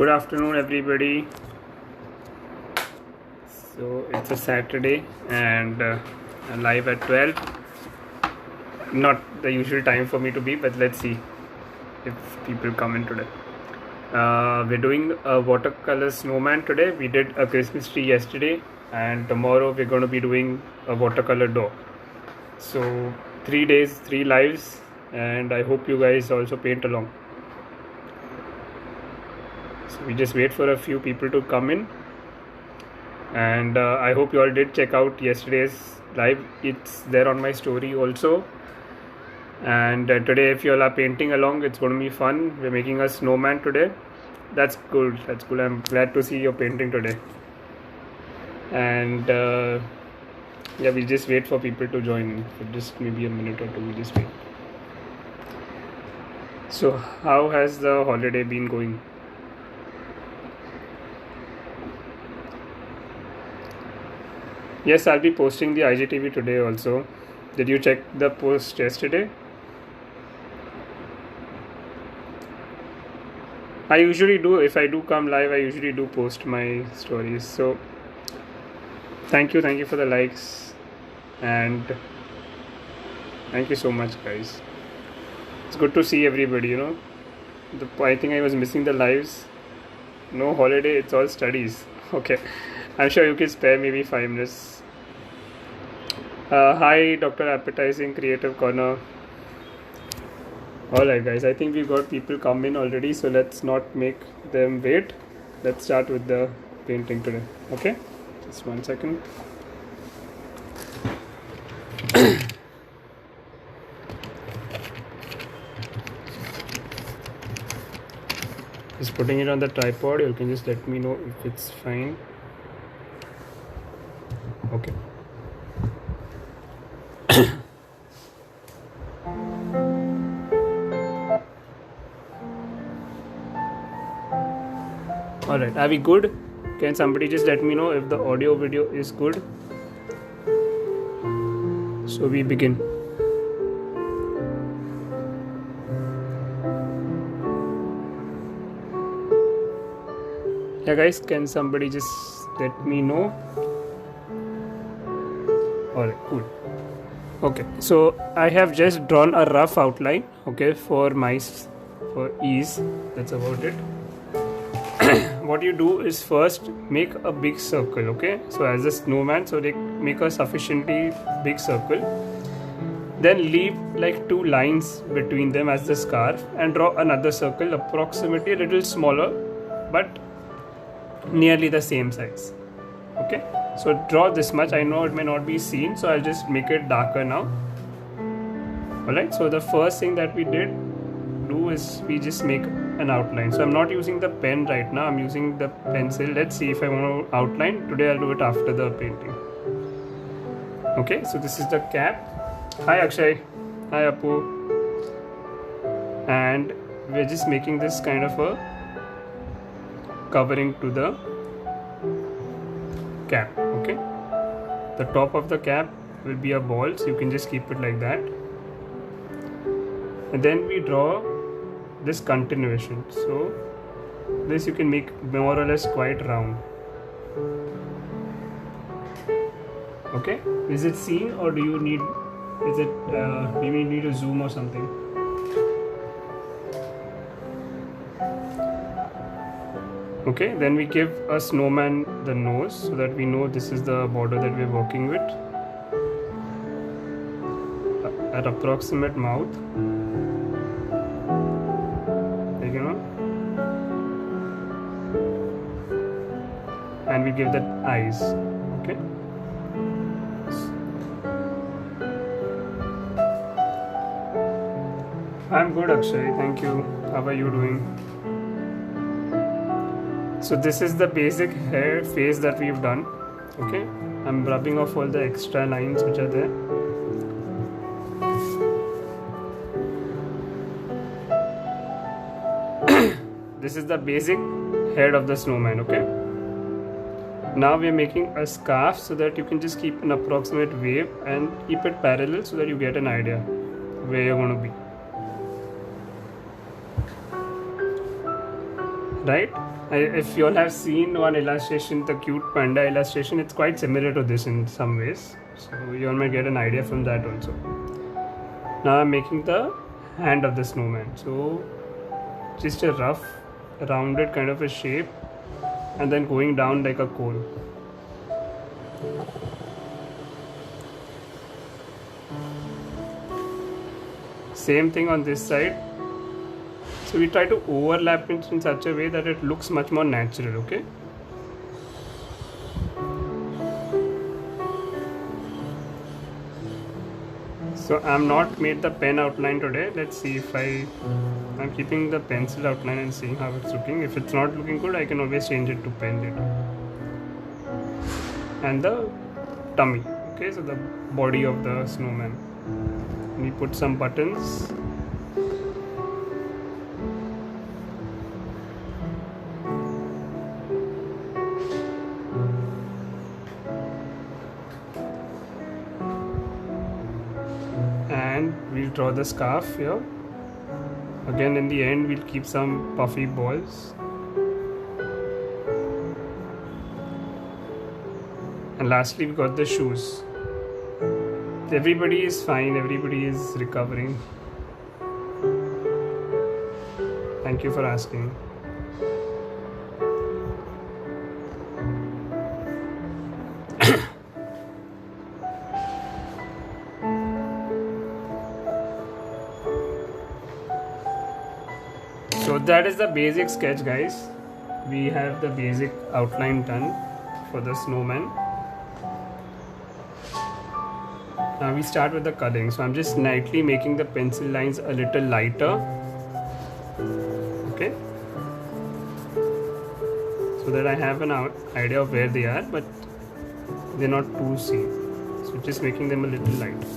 Good afternoon, everybody. So it's a Saturday and I'm live at 12. Not the usual time for me to be, but let's see if people come in today. We're doing a watercolor snowman today. We did a Christmas tree yesterday, and tomorrow we're going to be doing a watercolor door. So 3 days, 3 lives, and I hope you guys also paint along. So we just wait for a few people to come in, and I hope you all did check out yesterday's live. It's there on my story also. And today, if you all are painting along, it's going to be fun. We're making a snowman today. That's cool. That's cool. I'm glad to see your painting today. And yeah, we just wait for people to join for just maybe a minute or two. We just wait. So, how has the holiday been going? Yes, I'll be posting the IGTV today also. Did you check the post yesterday? I usually do. If I do come live, I usually do post my stories. So thank you for the likes, and thank you so much, guys. It's good to see everybody. I think I was missing the lives. No holiday, it's all studies. Okay, I'm sure you can spare maybe 5 minutes. Hi, Dr. Appetizing Creative Corner. Alright, guys, I think we got people come in already, so let's not make them wait. Let's start with the painting today. Okay, just 1 second. Just putting it on the tripod. You can just let me know if it's fine. Okay. Alright, are we good? Can somebody just let me know if the audio video is good? So we begin. Yeah, guys, can somebody just let me know? Alright, cool. Okay, so I have just drawn a rough outline, okay, for ease. That's about it. What you do is first make a big circle, okay? So as a snowman, so they make a sufficiently big circle. Then leave like 2 lines between them as the scarf and draw another circle approximately a little smaller but nearly the same size. Okay, so draw this much. I know it may not be seen, so I'll just make it darker now. Alright, so the first thing that we do is we just make an outline. So I'm not using the pen right now, I'm using the pencil. Let's see if I want to outline. Today I'll do it after the painting. Okay, so this is the cap. Hi Akshay. Hi Apu. And we're just making this kind of a covering to the cap. Okay, the top of the cap will be a ball, so you can just keep it like that. And then we draw this continuation, so this you can make more or less quite round. Okay, is it seen, or do you need need to zoom or something? Okay, then we give a snowman the nose so that we know this is the border that we're working with. At approximate mouth. And we give that eyes. Okay. I'm good, Akshay. Thank you. How are you doing? So this is the basic hair face that we've done. Okay. I'm rubbing off all the extra lines which are there. This is the basic head of the snowman. Okay. Now we are making a scarf so that you can just keep an approximate wave and keep it parallel so that you get an idea where you're going to be. right? If you all have seen one illustration, the cute panda illustration, it's quite similar to this in some ways. So you all might get an idea from that also. Now I'm making the hand of the snowman. So just a rough, rounded kind of a shape, and then going down like a cone. Same thing on this side. So we try to overlap it in such a way that it looks much more natural, okay? So I'm not made the pen outline today. Let's see if I'm keeping the pencil outline and seeing how it's looking. If it's not looking good, I can always change it to pen later. And the tummy, okay? So the body of the snowman. We put some buttons. And we'll draw the scarf here. Again, in the end, we'll keep some puffy balls. And lastly, we got the shoes. Everybody is fine, everybody is recovering. Thank you for asking. So that is the basic sketch, guys. We have the basic outline done for the snowman. Now we start with the coloring. So I'm just lightly making the pencil lines a little lighter. Okay. So that I have an idea of where they are, but they're not too seen. So just making them a little lighter.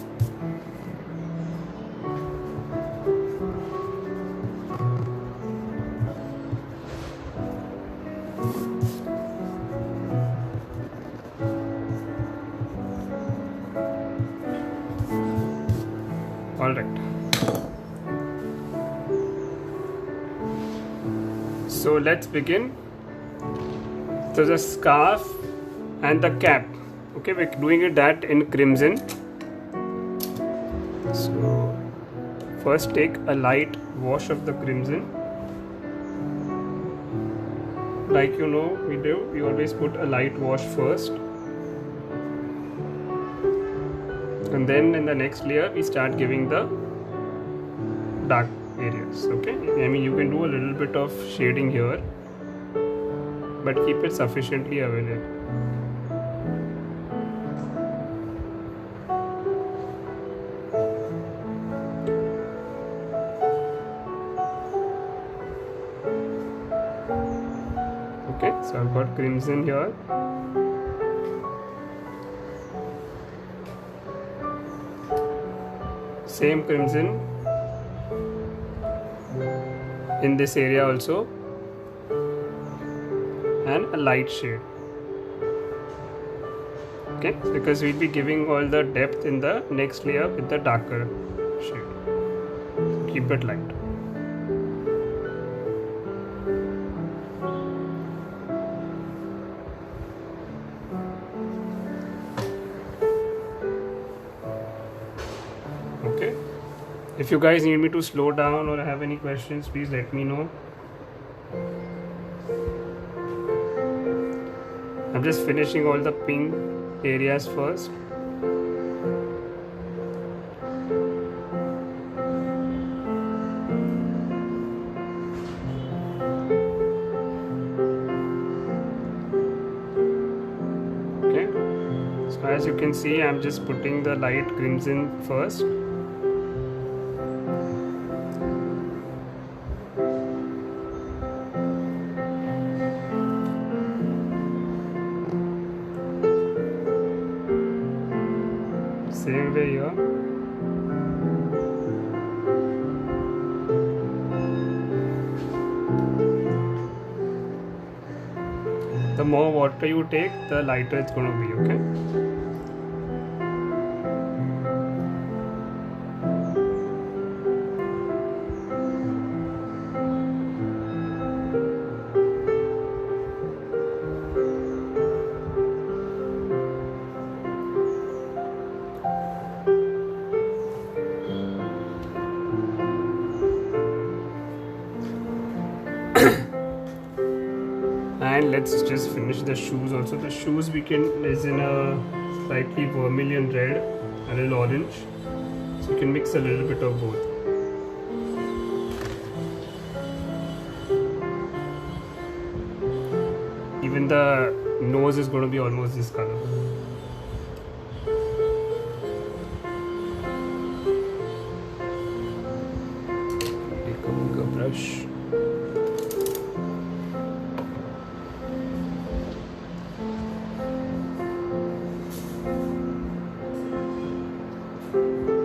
Alright. So let's begin. So the scarf and the cap. Okay, we're doing that in crimson. So first take a light wash of the crimson. Like you know, we always put a light wash first. And then in the next layer we start giving the dark areas. Okay, I mean you can do a little bit of shading here, but keep it sufficiently available. Okay, so I've got crimson here. Same crimson in this area also, and a light shade. Okay, because we'll be giving all the depth in the next layer with the darker shade. Keep it light. Okay, if you guys need me to slow down or have any questions, please let me know. I'm just finishing all the pink areas first. Okay, so as you can see, I'm just putting the light crimson first. Same way here. The more water you take, the lighter it's going to be, okay? And let's just finish the shoes also. The shoes is in a slightly vermilion red, a little orange. So you can mix a little bit of both. Even the nose is going to be almost this color. Take a brush.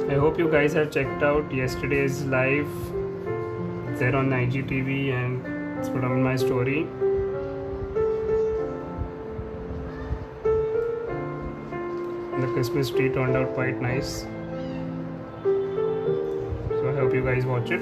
I hope you guys have checked out yesterday's live. It's there on IGTV and it's put on my story. The Christmas tree turned out quite nice. So I hope you guys watch it.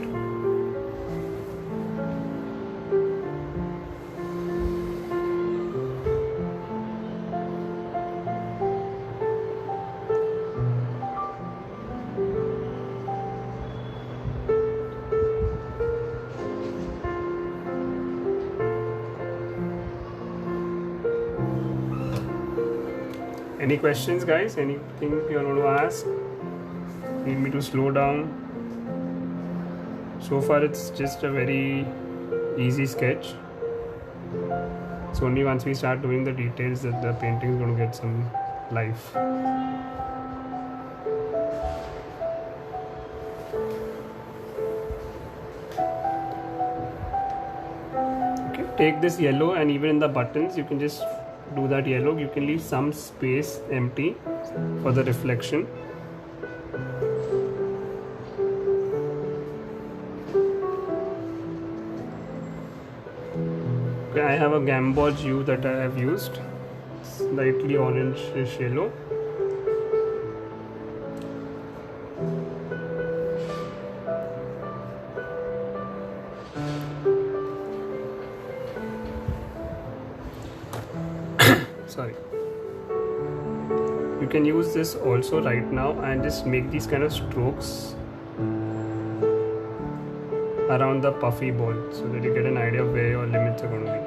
Any questions, guys? Anything you want to ask? Need me to slow down? So far it's just a very easy sketch. It's only once we start doing the details that the painting is going to get some life. Okay, take this yellow and even in the buttons you can just do that yellow. You can leave some space empty for the reflection. Okay, I have a gamboge hue that I have used, slightly orange-ish yellow. Sorry. You can use this also right now and just make these kind of strokes around the puffy ball so that you get an idea of where your limits are going to be.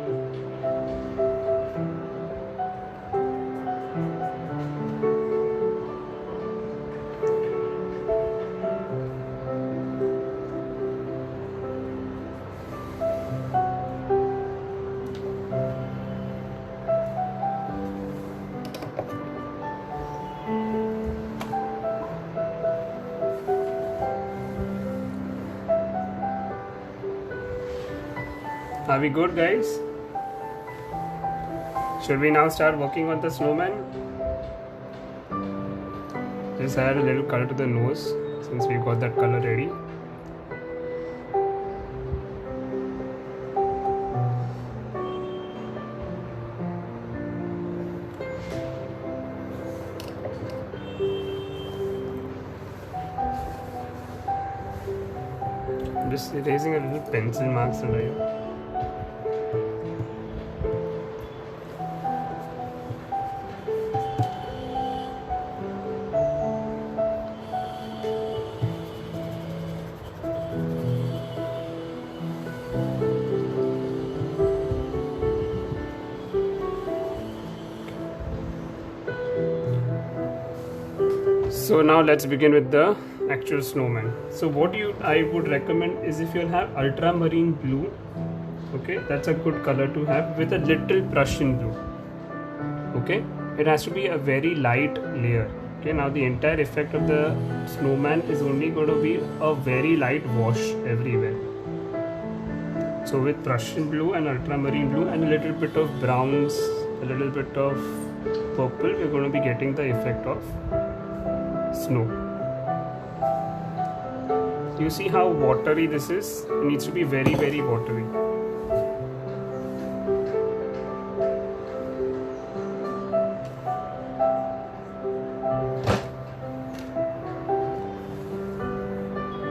Are we good, guys? Should we now start working on the snowman? Just add a little color to the nose since we got that color ready. I'm just erasing a little pencil marks under here. So now let's begin with the actual snowman. So what I would recommend is if you'll have ultramarine blue, okay, that's a good color to have with a little Prussian blue. Okay, it has to be a very light layer. Okay, now the entire effect of the snowman is only going to be a very light wash everywhere. So with Prussian blue and ultramarine blue and a little bit of browns, a little bit of purple, we're going to be getting the effect of snow. You see how watery this is? It needs to be very, very watery.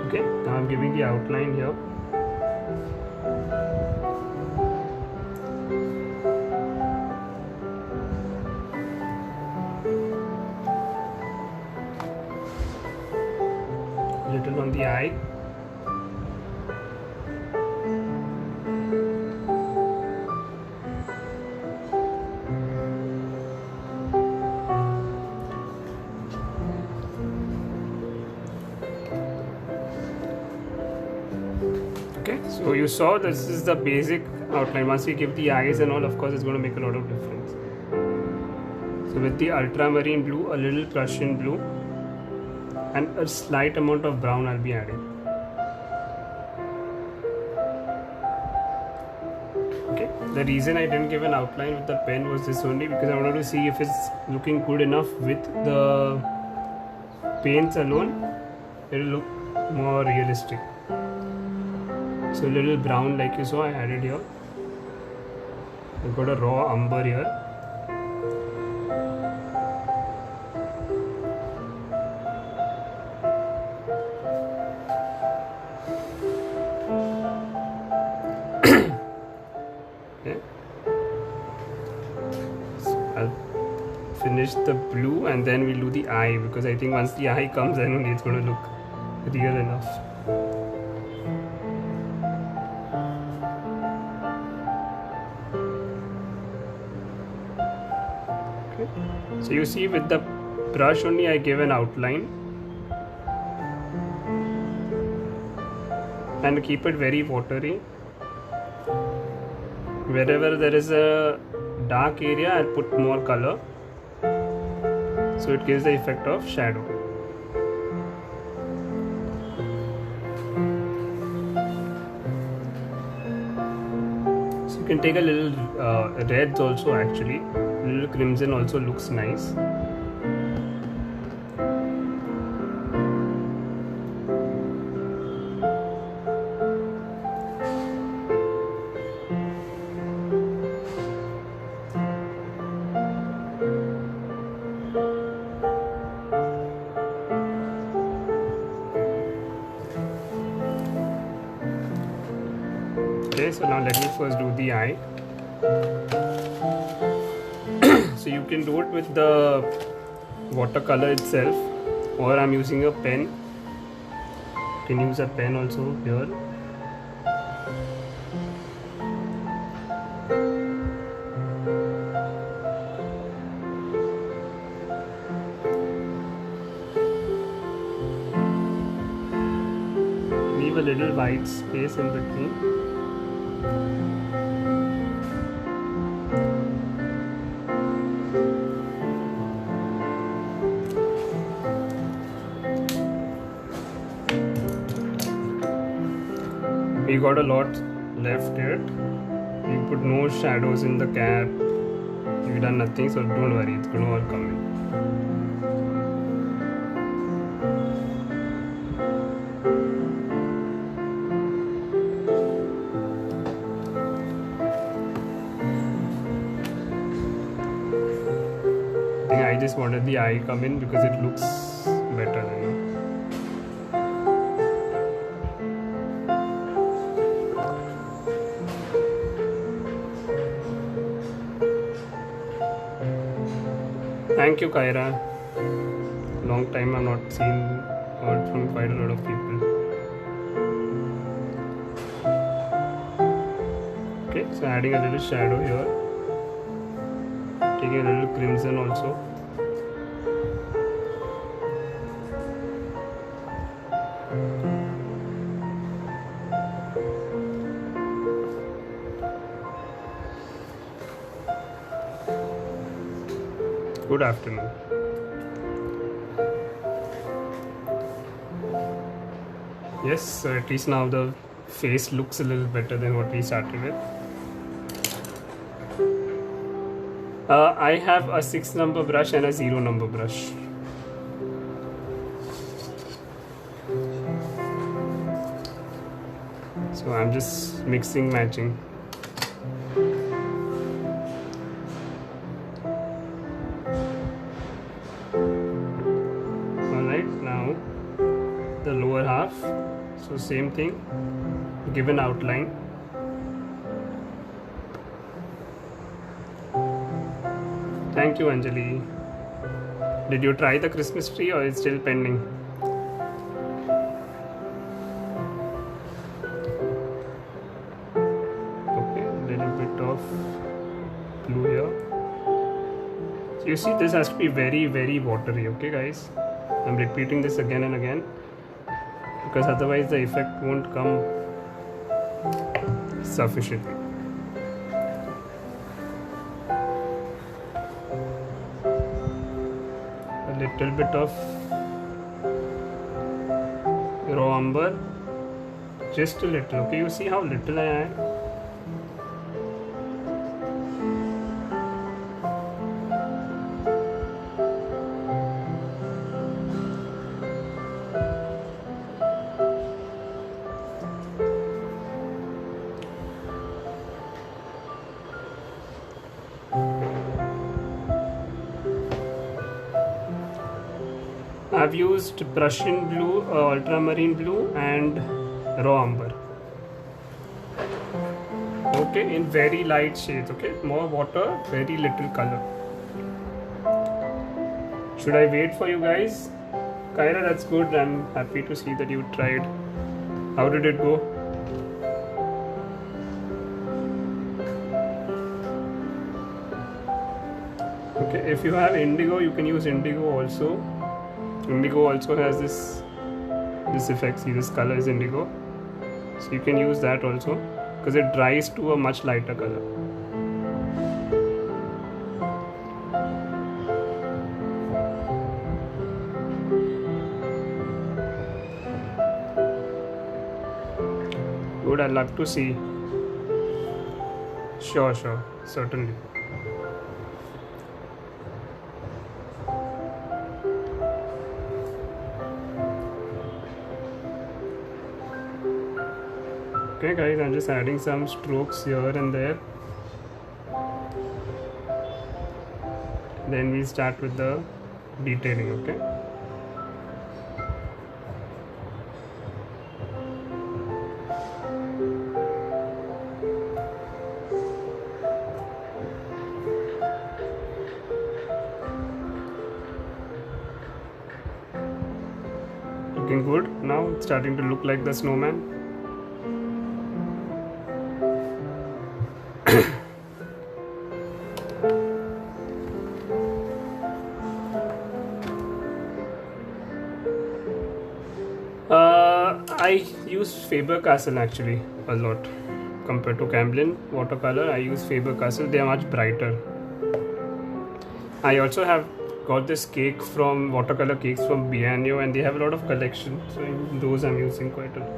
Okay, now I'm giving the outline here. Little on the eye. So you saw this is the basic outline. Once we give the eyes and all, of course it's going to make a lot of difference. So with the ultramarine blue, a little Prussian blue and a slight amount of brown I'll be adding. Okay, the reason I didn't give an outline with the pen was this only, because I wanted to see if it's looking good enough with the paints alone. It will look more realistic. So a little brown like you saw I added here. I've got a raw umber here. Okay. So I'll finish the blue and then we'll do the eye, because I think once the eye comes then only it's going to look real enough. So you see with the brush only I gave an outline and keep it very watery. Wherever there is a dark area I'll put more color, so it gives the effect of shadow. So you can take a little reds also, actually a little crimson also looks nice. Okay, so now let me first do the eye. So you can do it with the watercolor itself, or I'm using a pen. You can use a pen also here. Leave a little white space in between. We got a lot left yet. We put no shadows in the cap. We've done nothing, so don't worry, it's going to all come in. I just wanted the eye come in because it looks better, you know. Thank you, Kyra. Long time I've not heard from quite a lot of people. Okay, so adding a little shadow here. Taking a little crimson also. Good afternoon. Yes, so at least now the face looks a little better than what we started with. I have a 6 number brush and a 0 number brush. So I'm just mixing, matching. The lower half, so same thing, give an outline. Thank you, Anjali. Did you try the Christmas tree or it's still pending? Okay, a little bit of blue here. So you see, this has to be very, very watery, okay guys? I'm repeating this again and again, because otherwise the effect won't come sufficiently. A little bit of raw umber, just a little. Okay, you see how little I add? I've used Prussian blue, ultramarine blue, and raw umber. Okay, in very light shades. Okay, more water, very little color. Should I wait for you guys? Kyra, that's good. I'm happy to see that you tried. How did it go? Okay, if you have indigo, you can use indigo also. Indigo also has this effect. See, this color is indigo, so you can use that also because it dries to a much lighter color. Good, I'd love to see. Sure, certainly. Okay guys, I'm just adding some strokes here and there. Then we start with the detailing, okay? Looking good. Now it's starting to look like the snowman. I use Faber-Castell actually a lot compared to Camlin watercolor. I use Faber-Castell. They are much brighter. I also have got this cake from watercolor cakes from Bianio, and they have a lot of collection. So those I'm using quite a lot.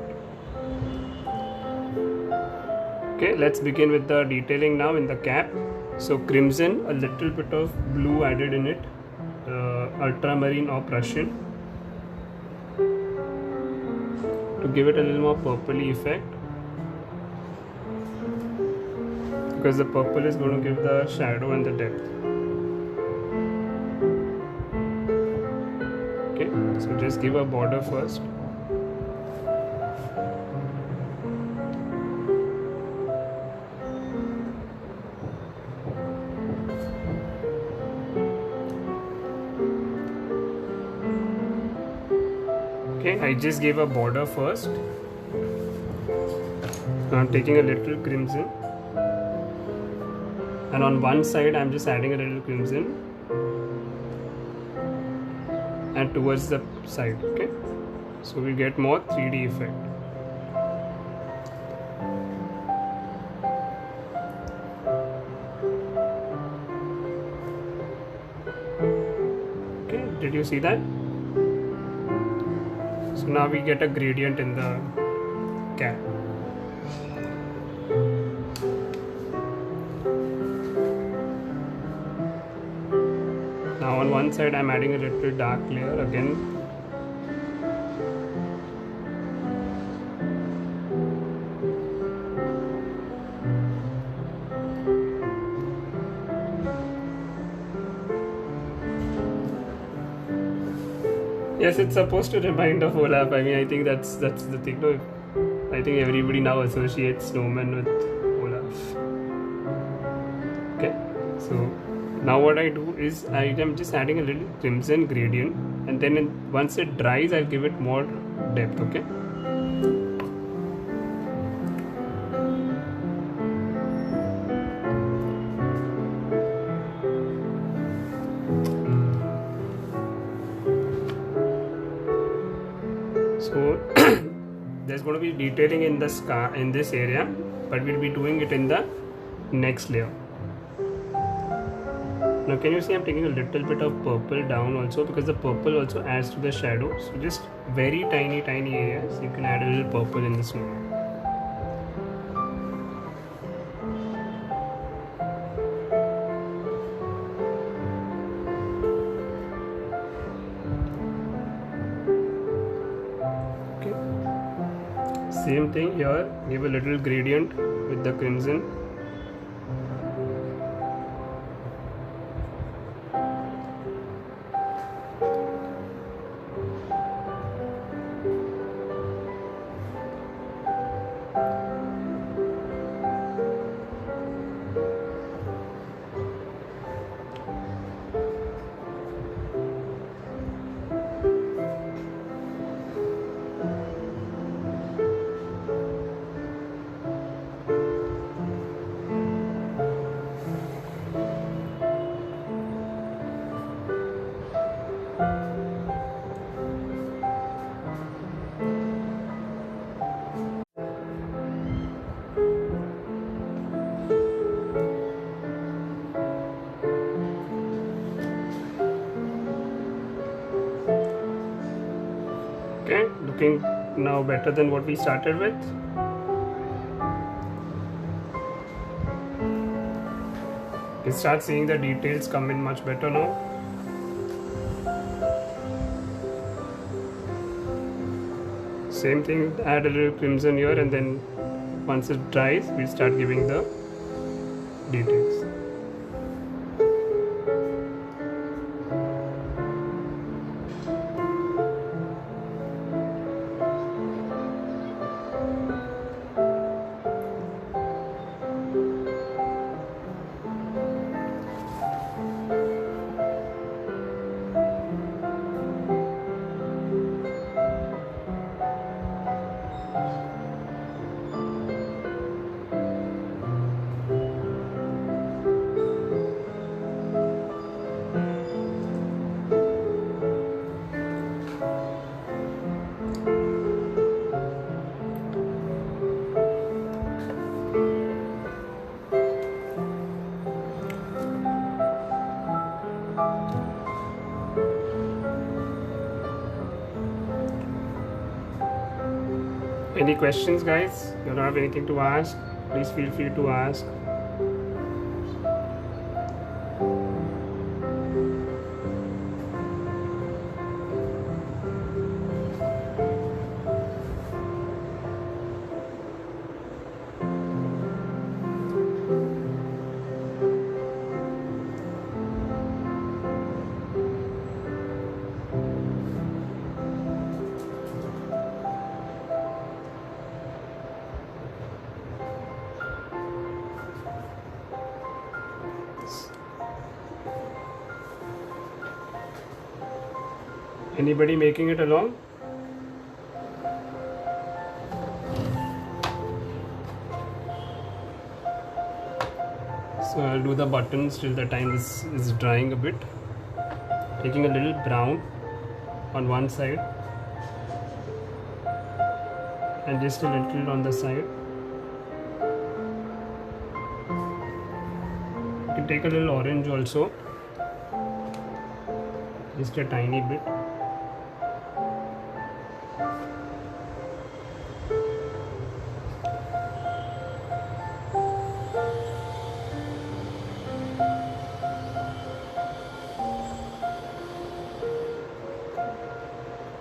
Okay, let's begin with the detailing now in the cap. So crimson, a little bit of blue added in it, ultramarine or Prussian, to give it a little more purpley effect, because the purple is going to give the shadow and the depth. Okay, so just give a border first. Okay, I just gave a border first. Now I'm taking a little crimson, and on one side I'm just adding a little crimson, and towards the side. Okay, so we get more 3D effect. Okay, did you see that? So now we get a gradient in the cap. Now on one side I'm adding a little dark layer again. Yes, it's supposed to remind of Olaf. I mean, I think that's the thing. No, I think everybody now associates snowman with Olaf. Okay, so now what I do is I am just adding a little crimson gradient, and then once it dries, I'll give it more depth. Okay. So there's going to be detailing in the sky in this area, but we'll be doing it in the next layer. Now can you see I'm taking a little bit of purple down also, because the purple also adds to the shadow. So just very tiny areas you can add a little purple in the snow. Okay. Same thing here, give a little gradient with the crimson. Okay, looking now better than what we started with. You start seeing the details come in much better now. Same thing, add a little crimson here, and then once it dries, we start giving the details. Any questions, guys? You don't have anything to ask? Please feel free to ask. Anybody making it along? So I'll do the buttons till the time this is drying a bit. Taking a little brown on one side and just a little on the side. You can take a little orange also, just a tiny bit.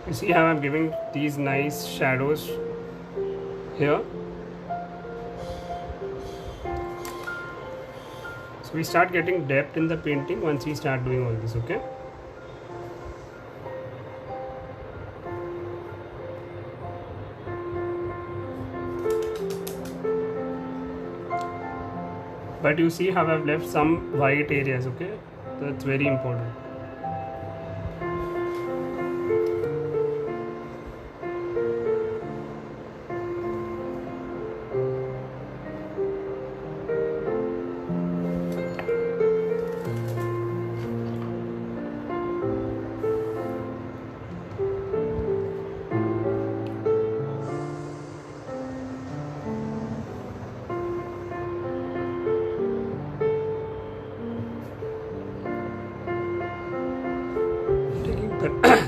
You see how I'm giving these nice shadows here. So we start getting depth in the painting once we start doing all this, okay? But you see how I've left some white areas, okay? That's very important.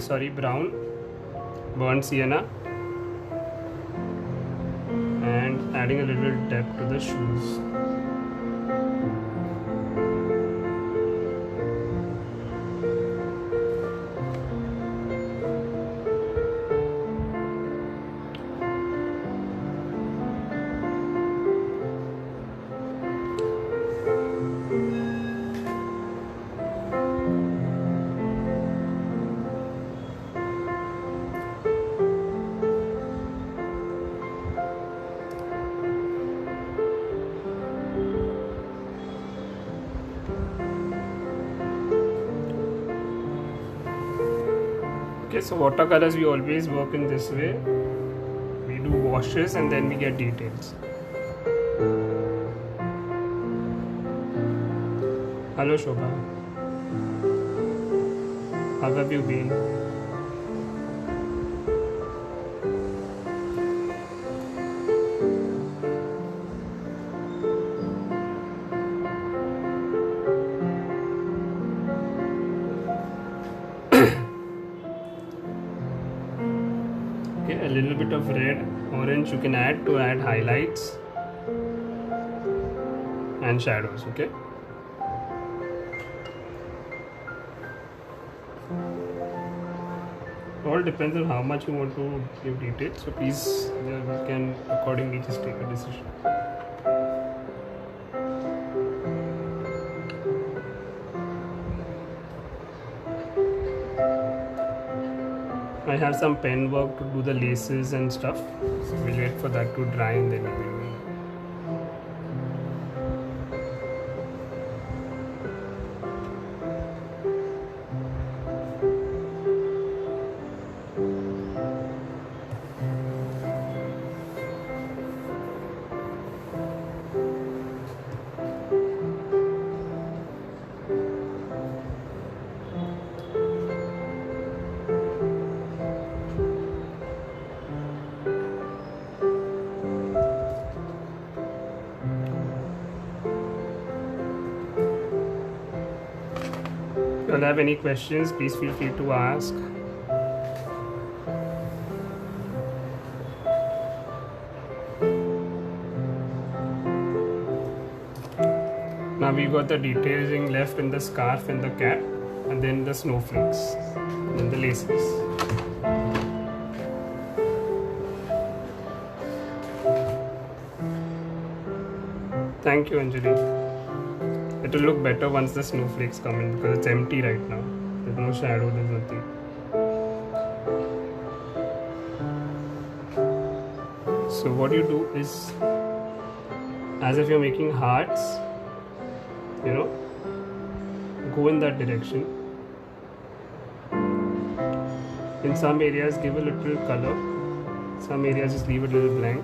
brown, burnt sienna, and adding a little depth to the shoes. Okay, so watercolors we always work in this way. We do washes and then we get details. Hello Shobha. How have you been? Okay, a little bit of red, orange you can add to add highlights and shadows, okay? All depends on how much you want to give details, so please you can accordingly just take a decision. I have some pen work to do the laces and stuff, so we'll wait for that to dry and then we will. If you have any questions, please feel free to ask. Now we got the detailing left in the scarf and the cap, and then the snowflakes, and the laces. Thank you, Anjali. It will look better once the snowflakes come in because it's empty right now. There's no shadow, there's nothing. So what you do is, as if you're making hearts, you know, go in that direction. In some areas give a little color, some areas just leave it a little blank.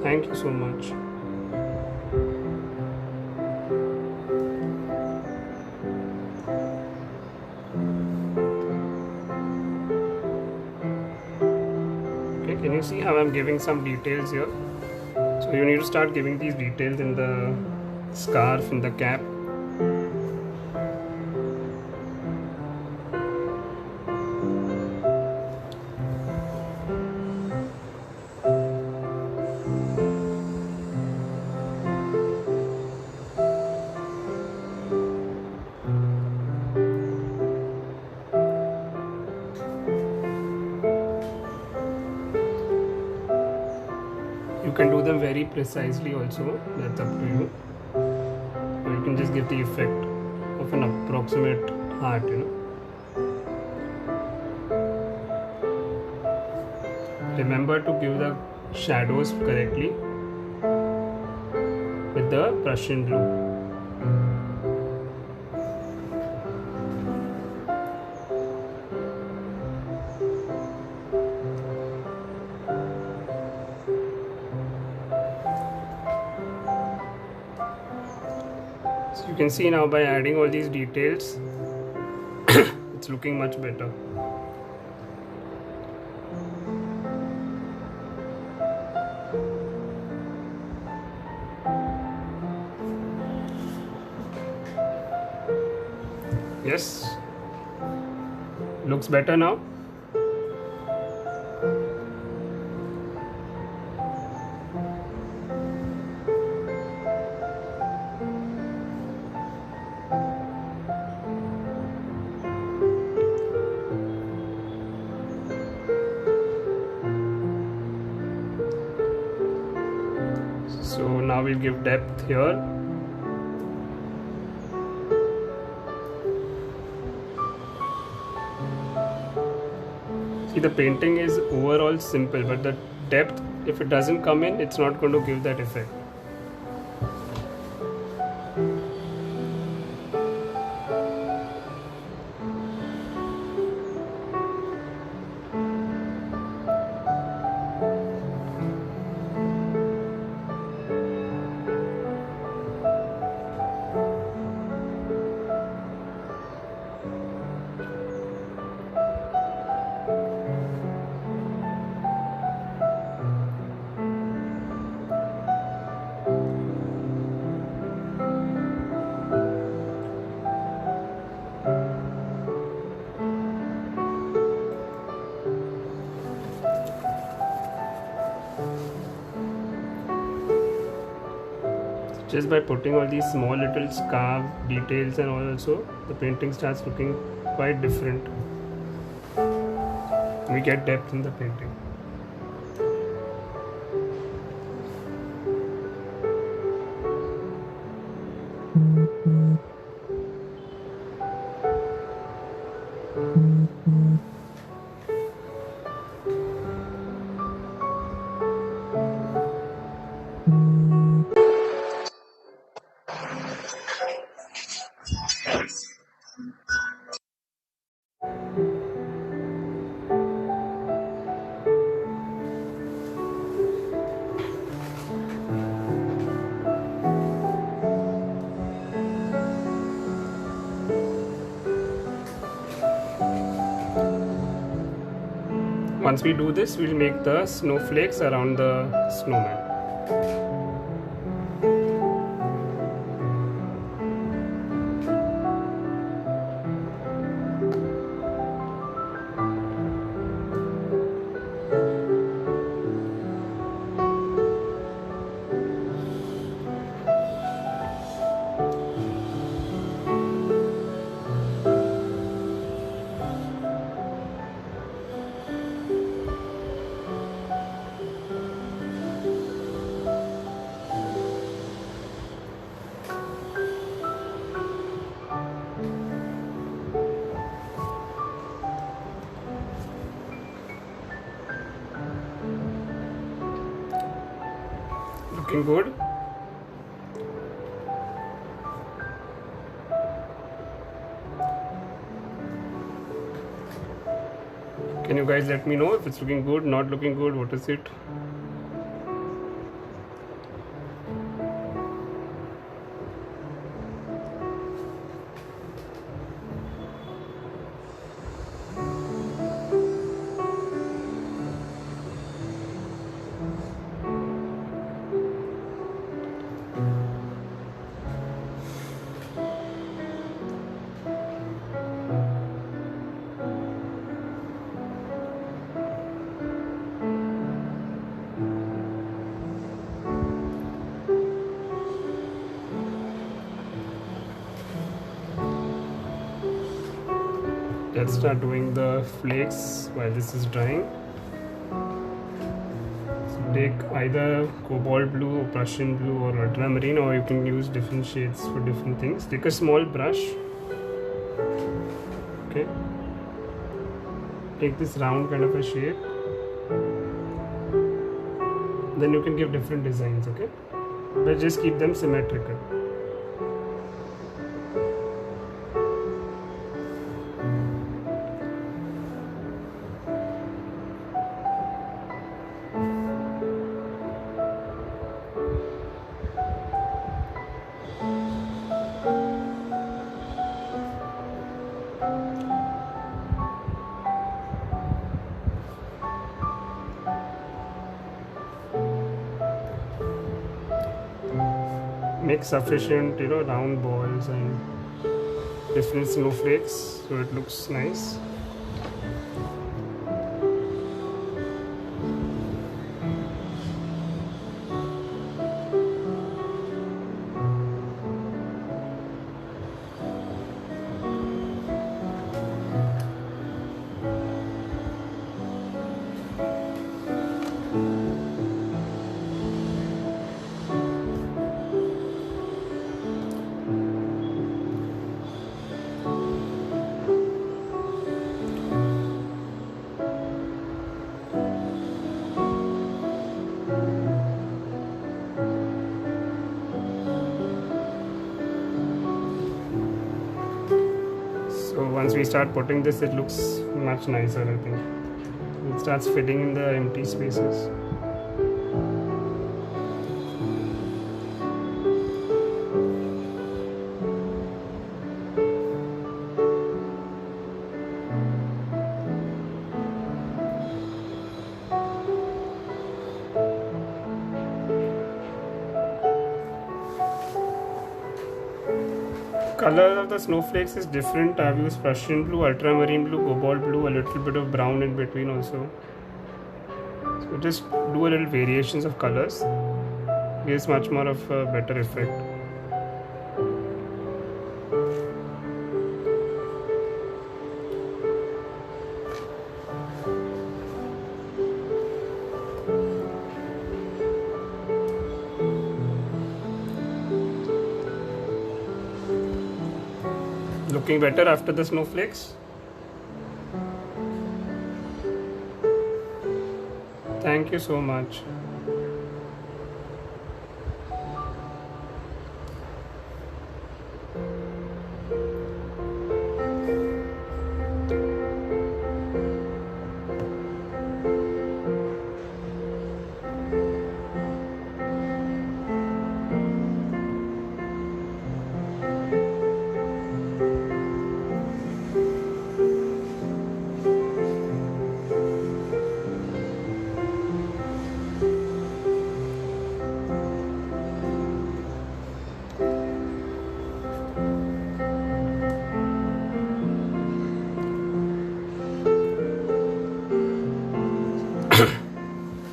Thank you so much. Okay, can you see how I'm giving some details here? So you need to start giving these details in the scarf, in the cap. You can do them very precisely also, that's up to you. Or you can just give the effect of an approximate heart, you know. Remember to give the shadows correctly with the Prussian blue. You can see now by adding all these details it's looking much better. Yes, looks better now. So now we'll give depth here. See, the painting is overall simple, but the depth, if it doesn't come in, it's not going to give that effect. Just by putting all these small little scarf details and all, also the painting starts looking quite different. We get depth in the painting. Once we do this, we'll make the snowflakes around the snowman. Looking good. Can you guys let me know if it's looking good, not looking good, what is it? Let's start doing the flakes while this is drying. So take either cobalt blue or Prussian blue or ultramarine, or you can use different shades for different things. Take a small brush. Okay. Take this round kind of a shape. Then you can give different designs, okay? But just keep them symmetrical. Make sufficient, round balls and different snowflakes, so it looks nice. So once we start putting this, it looks much nicer, I think. It starts fitting in the empty spaces. Color of the snowflakes is different. I've used Prussian blue, ultramarine blue, cobalt blue, a little bit of brown in between also. So just do a little variations of colors. Gives much more of a better effect. Looking better after the snowflakes? Thank you so much.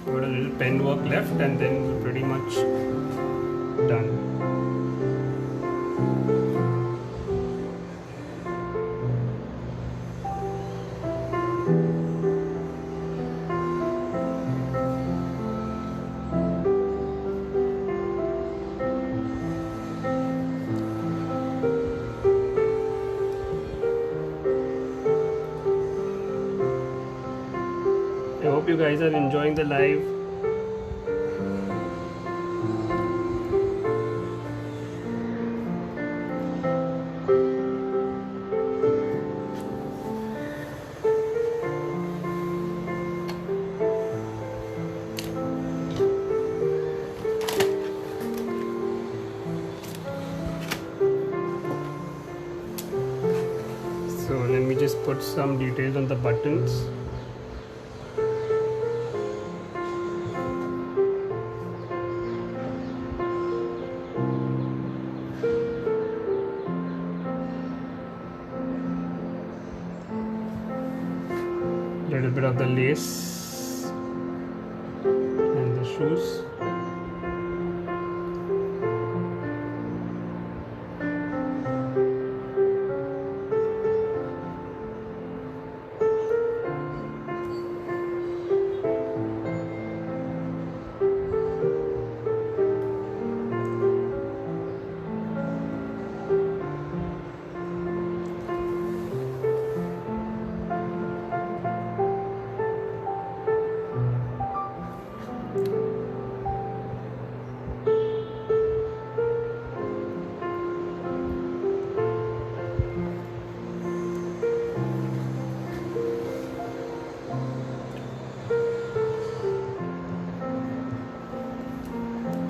Got a little pen work left and then we're pretty much done. I hope you guys are enjoying the live. So let me just put some details on the buttons. Little bit of the lace and the shoes.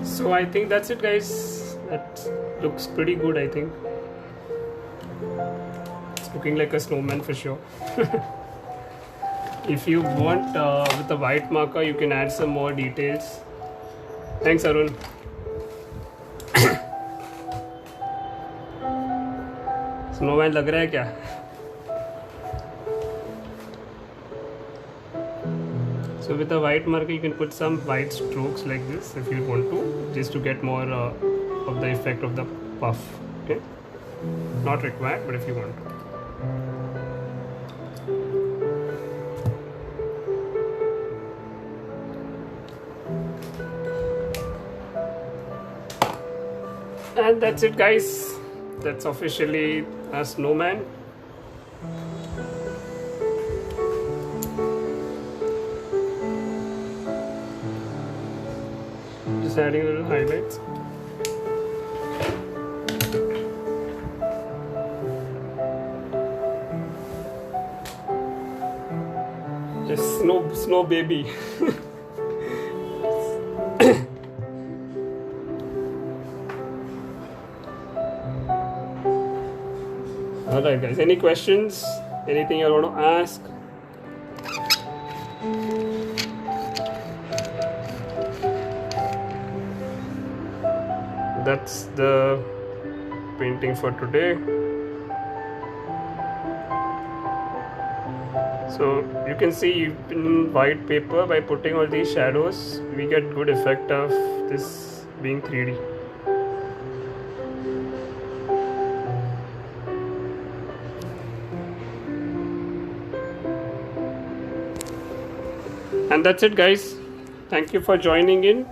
So I think that's it, guys. That looks pretty good, I think. It's looking like a snowman for sure. If you want with a white marker, you can add some more details. Thanks, Arun. Snowman लग रहा है क्या? So with a white marker you can put some white strokes like this if you want to, just to get more of the effect of the puff. Okay, not required, but if you want to. And that's it, guys. That's officially a snowman. Just adding a little highlights. Just snow baby. Alright guys, any questions? Anything you want to ask? That's the painting for today. So you can see in white paper, by putting all these shadows, we get good effect of this being 3D. And that's it, guys. Thank you for joining in.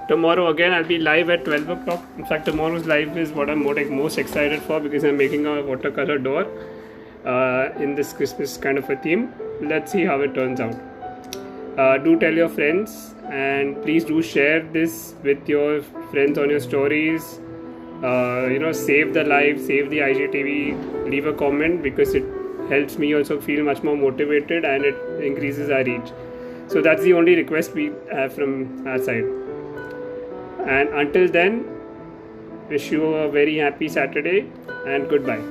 Tomorrow again I'll be live at 12 o'clock. In fact, tomorrow's live is what I'm most excited for, because I'm making a watercolor door in this Christmas kind of a theme. Let's see how it turns out. Do tell your friends, and please do share this with your friends on your stories. Save the live, save the IGTV, leave a comment, because it helps me also feel much more motivated and it increases our reach. So that's the only request we have from our side. And until then, wish you a very happy Saturday and goodbye.